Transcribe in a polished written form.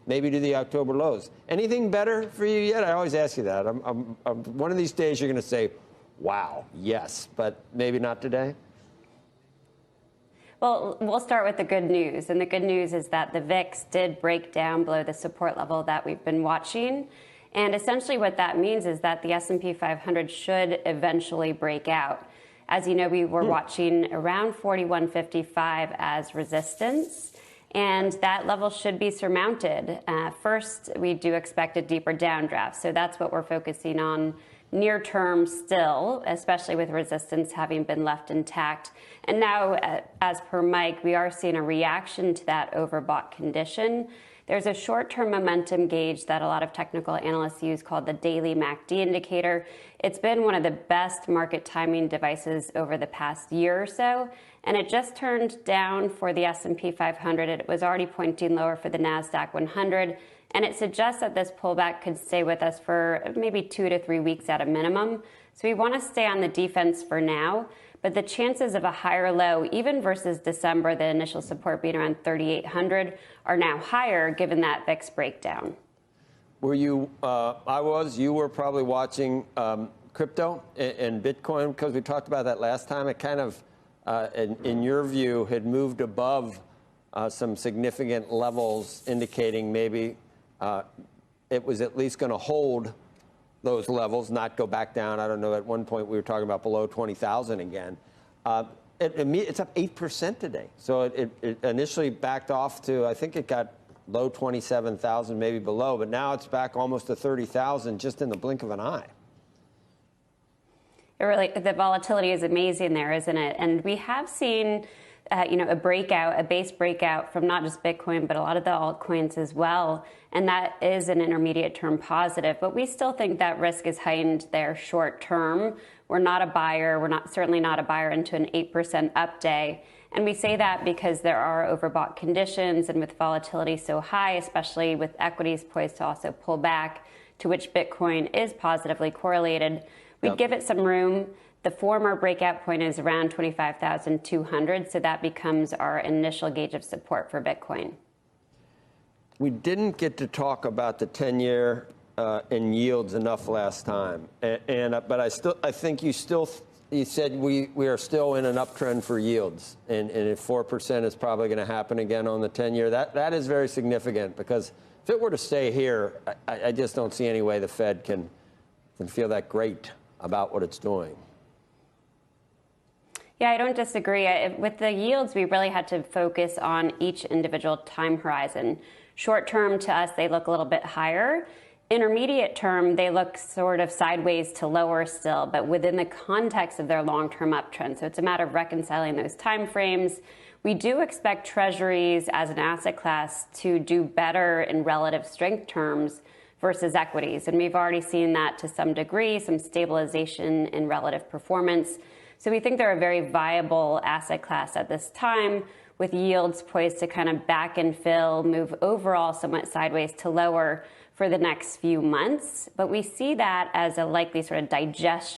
maybe to the October lows. Anything better for you yet? I always ask you that. One of these days you're going to say, wow, yes, but maybe not today. Well, we'll start with the good news. And the good news is that the VIX did break down below the support level that we've been watching. And essentially what that means is that the S&P 500 should eventually break out. As you know, we were watching around 41.55 as resistance, and that level should be surmounted. First, we do expect a deeper downdraft. So that's what we're focusing on near term still, especially with resistance having been left intact. And now, as per Mike, we are seeing a reaction to that overbought condition. There's a short-term momentum gauge that a lot of technical analysts use called the daily MACD indicator. It's been one of the best market timing devices over the past year or so, and it just turned down for the S&P 500. It was already pointing lower for the NASDAQ 100, and it suggests that this pullback could stay with us for maybe 2 to 3 weeks at a minimum. So we want to stay on the defense for now, but the chances of a higher low, even versus December, the initial support being around 3,800, are now higher given that VIX breakdown. Were you, you were probably watching crypto and Bitcoin, because we talked about that last time. It kind of, in your view, had moved above some significant levels, indicating maybe it was at least going to hold those levels, not go back down. I don't know, at one point we were talking about below 20,000 again. It's up 8% today. So it initially backed off to, I think it got low 27,000, maybe below, but now it's back almost to 30,000 just in the blink of an eye. It really, the volatility is amazing there, isn't it? And we have seen a breakout, a base breakout from not just Bitcoin, but a lot of the altcoins as well. And that is an intermediate term positive. But we still think that risk is heightened there short term. We're not a buyer. We're certainly not a buyer into an 8% up day. And we say that because there are overbought conditions, and with volatility so high, especially with equities poised to also pull back, to which Bitcoin is positively correlated, we give it some room. The former breakout point is around 25,200, so that becomes our initial gauge of support for Bitcoin. We didn't get to talk about the 10-year and yields enough last time, but I think you said we are still in an uptrend for yields, and if 4% is probably going to happen again on the 10-year, that is very significant, because if it were to stay here, I just don't see any way the Fed can feel that great about what it's doing. Yeah, I don't disagree. With the yields, we really had to focus on each individual time horizon. Short term, to us, they look a little bit higher. Intermediate term, they look sort of sideways to lower still, but within the context of their long-term uptrend. So it's a matter of reconciling those time frames. We do expect treasuries as an asset class to do better in relative strength terms versus equities. And we've already seen that to some degree, some stabilization in relative performance. So we think they're a very viable asset class at this time, with yields poised to kind of back and fill, move overall somewhat sideways to lower for the next few months. But we see that as a likely sort of digestion